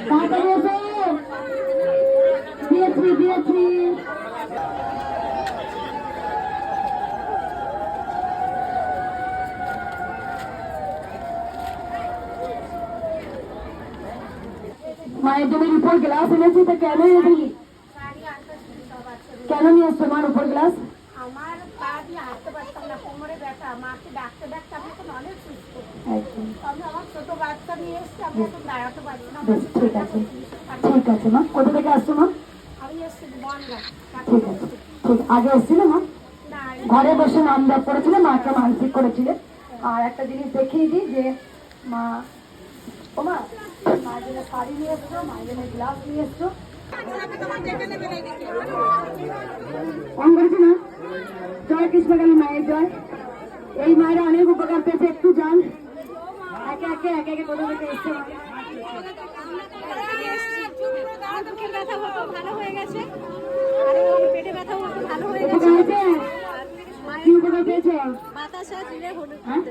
তাড়াতাড়ি এসো। দিয়েছি দিয়েছি। মায়ের জন্য উপর গ্লাস এনেছি, তা কেন এনেছি? কেন নিয়ে এসছো মার উপর গ্লাস? আমার পা দিয়ে হাঁটতে পারতাম না, কোমরে ব্যথা, মাকে ডাকতে ডাকতে আমি এখন অনেক সুস্থ। আমি আমার ছোট বাচ্চা নিয়ে এসছি, আমি এখন দাঁড়াতে পারছি না। ঠিক আছে ঠিক আছে মা। কোথা থেকে আসছো মা? আমি এসছি বনগা। ঠিক আছে ঠিক। আগে এসছিলে মা? না, ঘরে বসে নাম জপ করেছিলে, মাকে মানসিক করেছিলে। আর একটা জিনিস দেখিয়ে দিই যে মা, ও মা, মায়ের জন্য শাড়ি নিয়ে এসছো, মায়ের জন্য গ্লাস নিয়ে এসছো। অন করেছি না? জয় কৃষ্ণকালী মায়ের জয়। এই মায়েরা অনেক উপকার পেয়েছে, একটু যান একে একে একে একে কোথা থেকে এসছে। বুকের ব্যথা হতো ভালো হয়ে গেছে, আর পেটে ব্যথা হতো ভালো হয়ে গেছে। উপকার হয়েছে? কি উপকার পেয়েছো? বাতাসা দিলে হলুদ। হ্যাঁ?